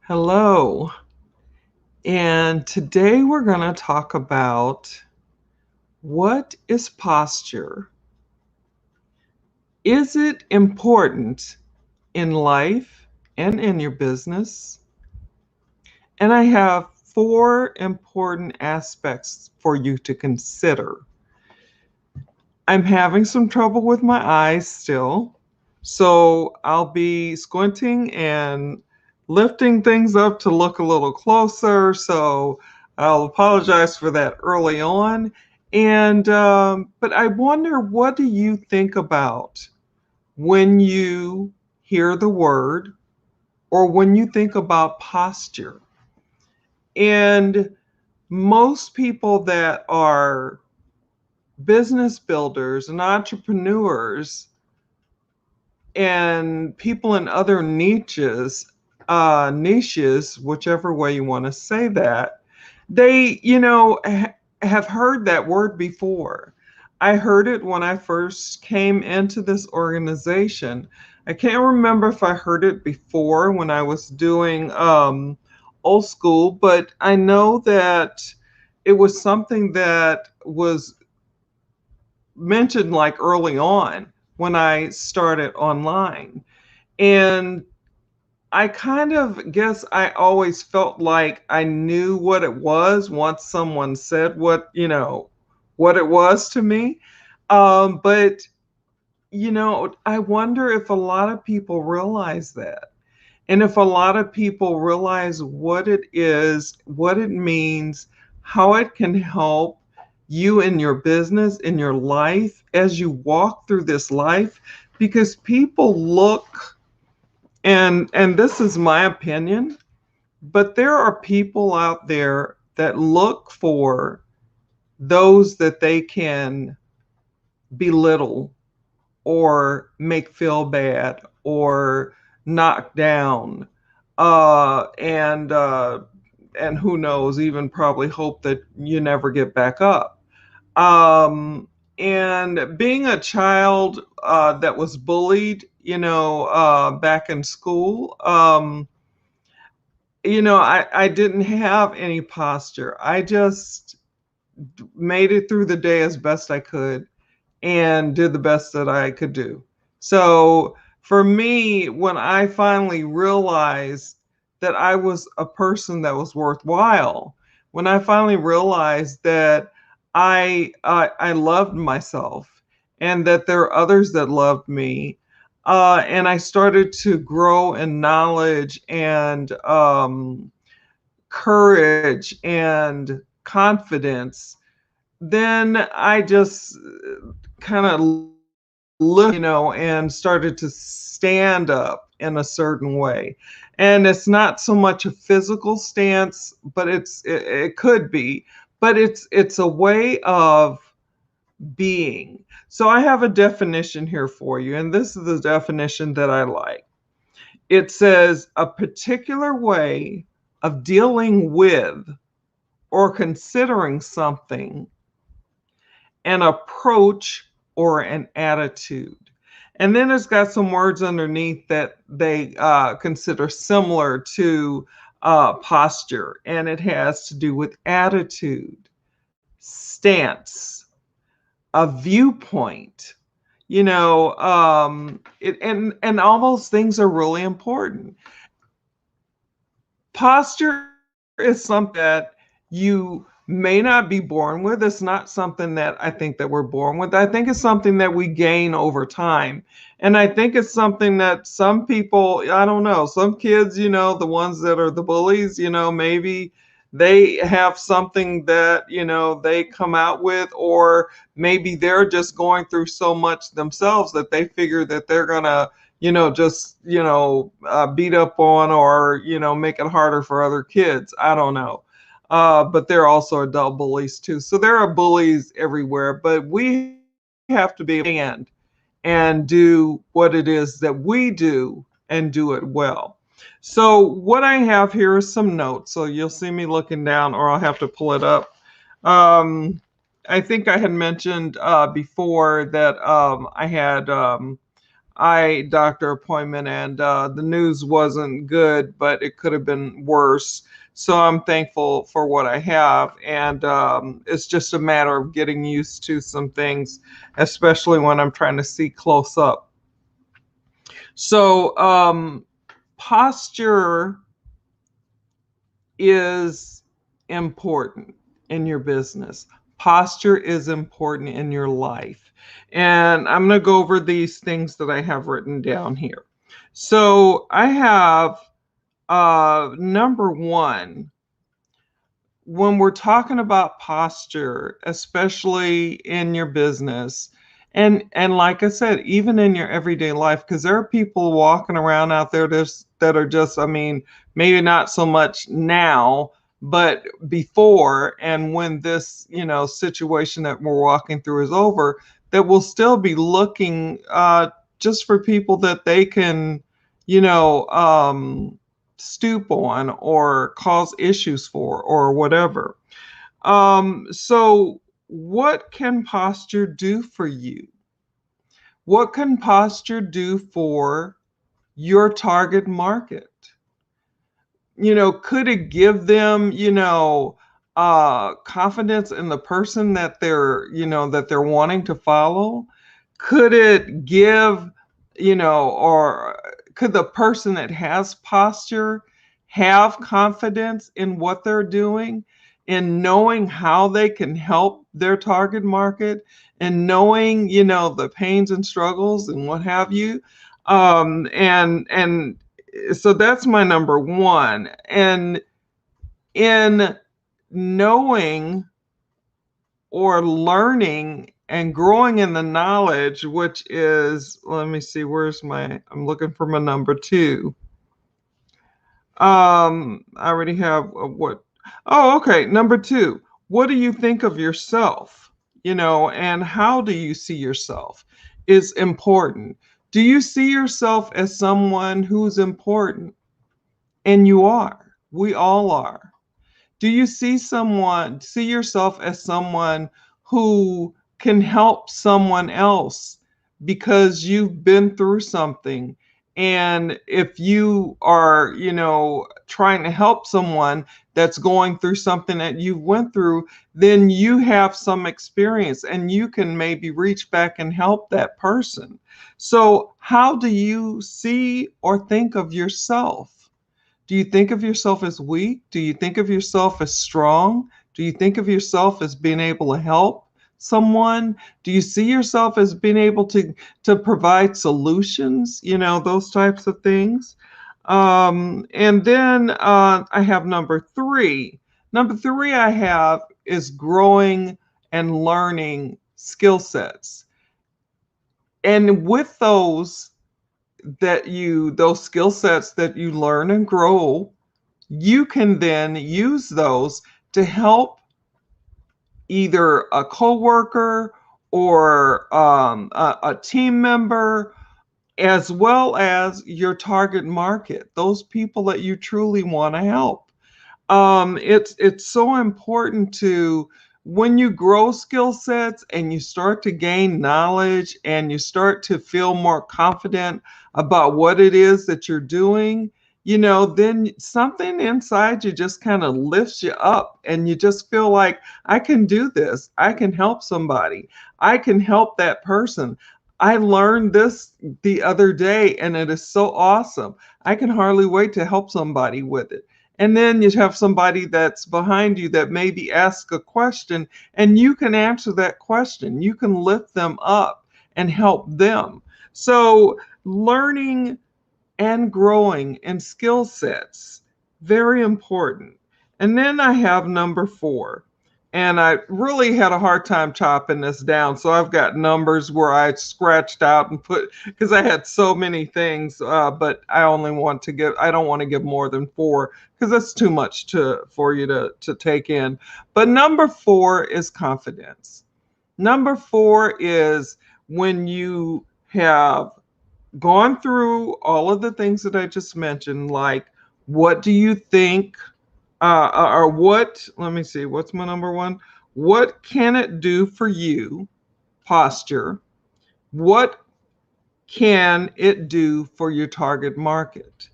Hello, and today we're going to talk about what is posture? Is it important in life and in your business? And I have four important aspects for you to consider. I'm having some trouble with my eyes still, so I'll be squinting and lifting things up to look a little closer. So I'll apologize for that early on. And but I wonder, what do you think about when you hear the word or when you think about posture? And most people that are business builders and entrepreneurs and people in other niches, whichever way you want to say that, they, have heard that word before. I heard it when I first came into this organization. I can't remember if I heard it before when I was doing old school, but I know that it was something that was mentioned like early on when I started online. And I kind of guess I always felt like I knew what it was once someone said what it was to me. But I wonder if a lot of people realize that. And if a lot of people realize what it is, what it means, how it can help you in your business, in your life, as you walk through this life, because people look, and this is my opinion, but there are people out there that look for those that they can belittle or make feel bad or knock down, and who knows, even probably hope that you never get back up. And being a child that was bullied, back in school, I didn't have any posture. I just made it through the day as best I could and did the best that I could do. So for me, when I finally realized that I was a person that was worthwhile, when I finally realized that I loved myself and that there are others that loved me, and I started to grow in knowledge and courage and confidence, then I just kind of and started to stand up in a certain way. And it's not so much a physical stance, but it could be, but it's a way of being. So I have a definition here for you, and this is the definition that I like. It says a particular way of dealing with or considering something, an approach, or an attitude. And then it's got some words underneath that they consider similar to posture, and it has to do with attitude, stance, a viewpoint. And all those things are really important. Posture is something that you may not be born with. It's not something that I think that we're born with. I think it's something that we gain over time. And I think it's something that some people, I don't know, some kids, the ones that are the bullies, maybe they have something that, they come out with, or maybe they're just going through so much themselves that they figure that they're going to just beat up on, or make it harder for other kids. I don't know. But there are also adult bullies too. So there are bullies everywhere, but we have to be able to stand and do what it is that we do and do it well. So what I have here is some notes. So you'll see me looking down, or I'll have to pull it up. Um, I think I had mentioned before that I had eye doctor appointment, and the news wasn't good, but it could have been worse. So I'm thankful for what I have, and it's just a matter of getting used to some things, especially when I'm trying to see close up. So posture is important in your business. Posture is important in your life. And I'm going to go over these things that I have written down here. So I have number one, when we're talking about posture, especially in your business, and like I said, even in your everyday life, because there are people walking around out there that are just, I mean, maybe not so much now, but before, and when this, situation that we're walking through is over, that will still be looking just for people that they can, you know, stoop on or cause issues for or whatever. So what can posture do for you? What can posture do for your target market? Could it give them, confidence in the person that they're wanting to follow? Could it give, or could the person that has posture have confidence in what they're doing, in knowing how they can help their target market, and knowing, the pains and struggles and what have you? And so that's my number one. And in knowing or learning and growing in the knowledge, which is, let me see, I'm looking for my number two. I already have what? Oh, okay. Number two, what do you think of yourself? And how do you see yourself is important. Do you see yourself as someone who's important? And you are. We all are. Do you see yourself as someone who can help someone else because you've been through something? And if you are, trying to help someone that's going through something that you went through, then you have some experience and you can maybe reach back and help that person. So, how do you see or think of yourself? Do you think of yourself as weak? Do you think of yourself as strong? Do you think of yourself as being able to help someone? Do you see yourself as being able to provide solutions? Those types of things. And then I have number three. Number three I have is growing and learning skill sets. And with those skill sets that you learn and grow, you can then use those to help either a coworker or a team member, as well as your target market, those people that you truly want to help. It's so important to, when you grow skill sets and you start to gain knowledge and you start to feel more confident about what it is that you're doing, then something inside you just kind of lifts you up and you just feel like, I can do this. I can help somebody. I can help that person. I learned this the other day and it is so awesome. I can hardly wait to help somebody with it. And then you have somebody that's behind you that maybe asks a question and you can answer that question. You can lift them up and help them. So learning and growing in skill sets, very important. And then I have number four. And I really had a hard time chopping this down. So I've got numbers where I scratched out and put, because I had so many things, but I don't want to give more than four because that's too much for you to take in. But number four is confidence. Number four is when you have gone through all of the things that I just mentioned, like, what do you think, or what, let me see, what's my number one? What can it do for you? Posture. What can it do for your target market?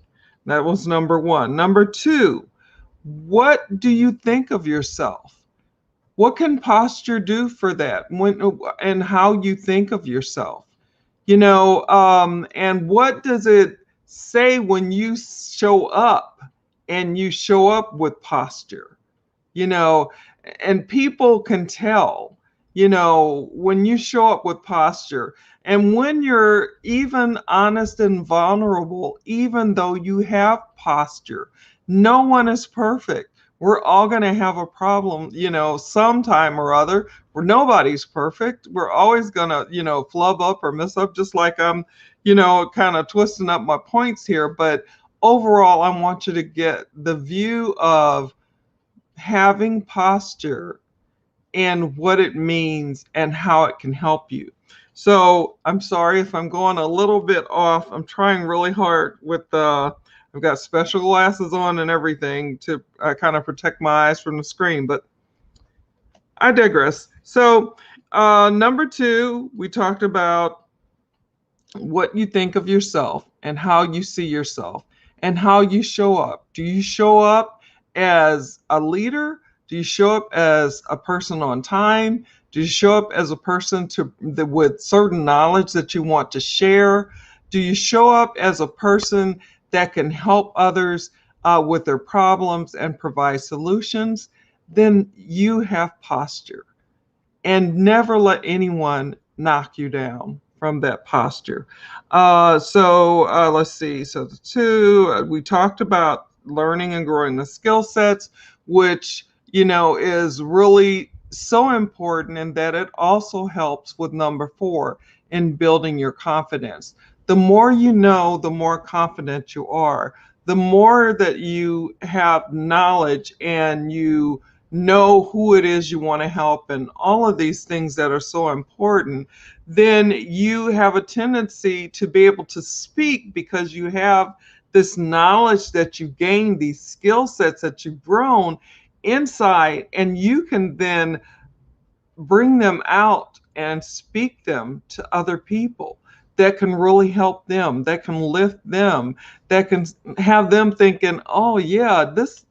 That was number one. Number two, what do you think of yourself? What can posture do for that? And how you think of yourself? And what does it say when you show up and you show up with posture? you know, and people can tell, when you show up with posture and when you're even honest and vulnerable, even though you have posture. No one is perfect. We're all going to have a problem, sometime or other, where nobody's perfect. We're always going to, flub up or mess up, just like I'm, kind of twisting up my points here. But overall, I want you to get the view of having posture and what it means and how it can help you. So I'm sorry if I'm going a little bit off. I'm trying really hard with I've got special glasses on and everything to kind of protect my eyes from the screen, but I digress. So number two, we talked about what you think of yourself and how you see yourself and how you show up. Do you show up as a leader? Do you show up as a person on time? Do you show up as a person with certain knowledge that you want to share? Do you show up as a person that can help others with their problems and provide solutions? Then you have posture. And never let anyone knock you down from that posture. So let's see. So the two, we talked about learning and growing the skill sets, which, is really so important, and that it also helps with number four in building your confidence. The more you know, the more confident you are. The more that you have knowledge and you know who it is you want to help and all of these things that are so important, then you have a tendency to be able to speak because you have this knowledge that you gained, these skill sets that you've grown inside, and you can then bring them out and speak them to other people that can really help them, that can lift them, that can have them thinking, oh yeah, this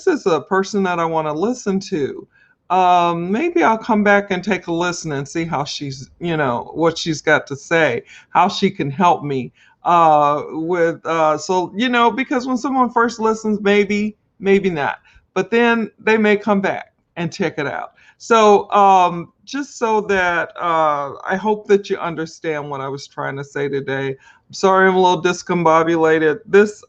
is a person that I want to listen to. Maybe I'll come back and take a listen and see how she's, what she's got to say, how she can help me because when someone first listens, maybe not, but then they may come back and check it out. So just so that I hope that you understand what I was trying to say today. I'm sorry I'm a little discombobulated. This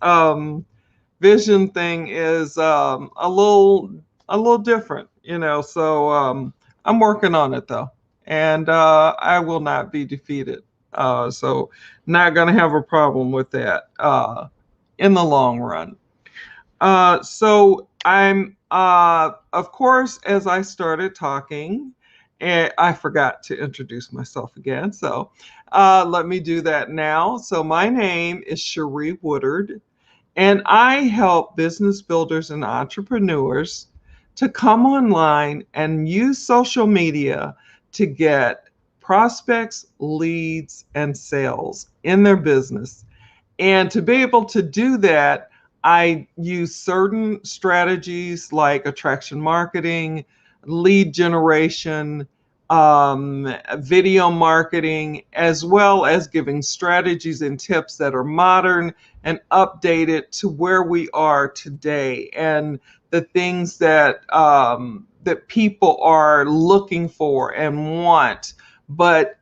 vision thing is a little different, So I'm working on it though, and I will not be defeated. So not going to have a problem with that in the long run. So I'm, of course, as I started talking, and I forgot to introduce myself again. So let me do that now. So my name is Cherie Woodard, and I help business builders and entrepreneurs to come online and use social media to get prospects, leads, and sales in their business. And to be able to do that, I use certain strategies like attraction marketing, lead generation, video marketing, as well as giving strategies and tips that are modern and updated to where we are today and the things that that people are looking for and want. But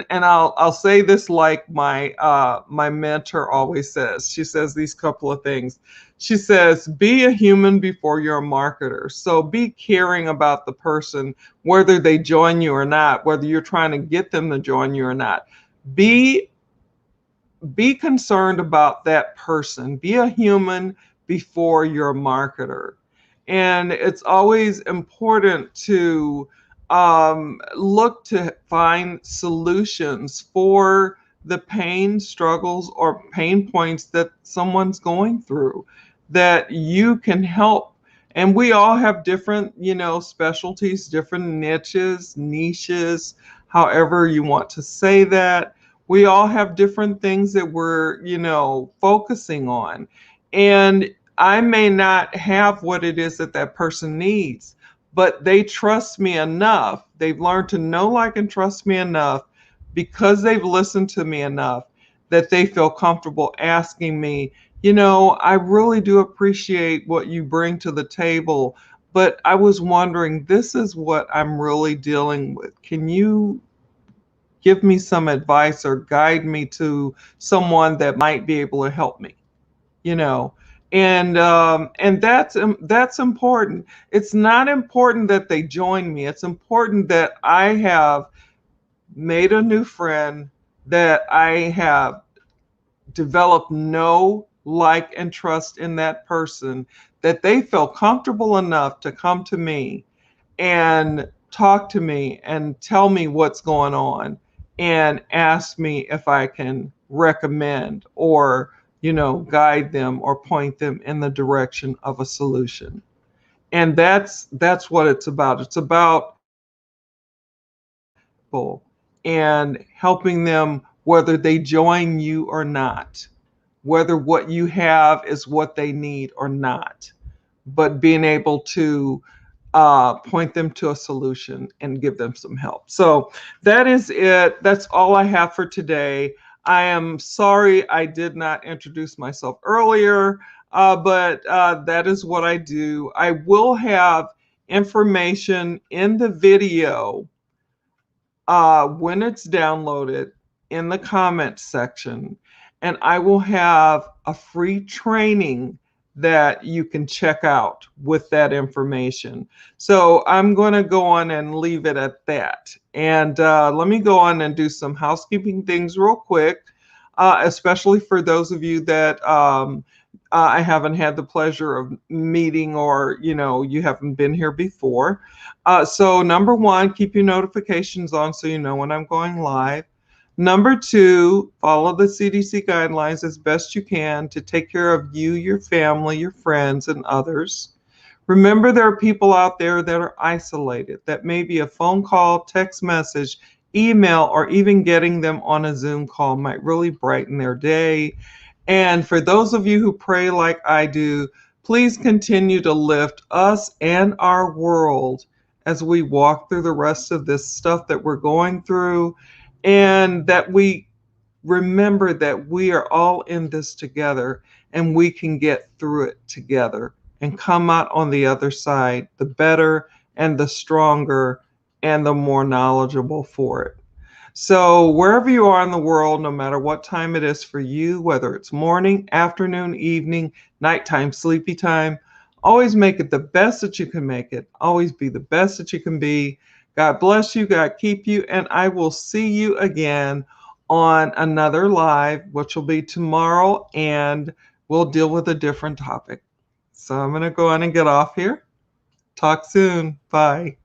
I'll say this like my mentor always says. She says these couple of things. She says, be a human before you're a marketer. So be caring about the person, whether they join you or not, whether you're trying to get them to join you or not. Be concerned about that person. Be a human before you're a marketer. And it's always important to look to find solutions for the pain, struggles, or pain points that someone's going through that you can help. And we all have different, specialties, different niches, however you want to say that. We all have different things that we're, focusing on. And I may not have what it is that that person needs, but they trust me enough. They've learned to know, like, and trust me enough because they've listened to me enough that they feel comfortable asking me, I really do appreciate what you bring to the table, but I was wondering, this is what I'm really dealing with. Can you give me some advice or guide me to someone that might be able to help me? you know and that's important. It's not important that they join me. It's important that I have made a new friend, that I have developed know, like, and trust in that person, that they feel comfortable enough to come to me and talk to me and tell me what's going on and ask me if I can recommend or, guide them or point them in the direction of a solution. And that's what it's about. It's about people and helping them, whether they join you or not, whether what you have is what they need or not, but being able to point them to a solution and give them some help. So that is it. That's all I have for today. I am sorry I did not introduce myself earlier, but that is what I do. I will have information in the video when it's downloaded in the comments section, and I will have a free training that you can check out with that information. So I'm going to go on and leave it at that. And let me go on and do some housekeeping things real quick, especially for those of you that I haven't had the pleasure of meeting, or you haven't been here before. So number one, keep your notifications on so you know when I'm going live. Number two, follow the CDC guidelines as best you can to take care of you, your family, your friends, and others. Remember, there are people out there that are isolated, that maybe a phone call, text message, email, or even getting them on a Zoom call might really brighten their day. And for those of you who pray like I do, please continue to lift us and our world as we walk through the rest of this stuff that we're going through, and that we remember that we are all in this together and we can get through it together and come out on the other side the better and the stronger and the more knowledgeable for it. So wherever you are in the world, no matter what time it is for you, whether it's morning, afternoon, evening, nighttime, sleepy time, always make it the best that you can make it. Always be the best that you can be. God bless you, God keep you, and I will see you again on another live, which will be tomorrow, and we'll deal with a different topic. So I'm going to go on and get off here. Talk soon. Bye.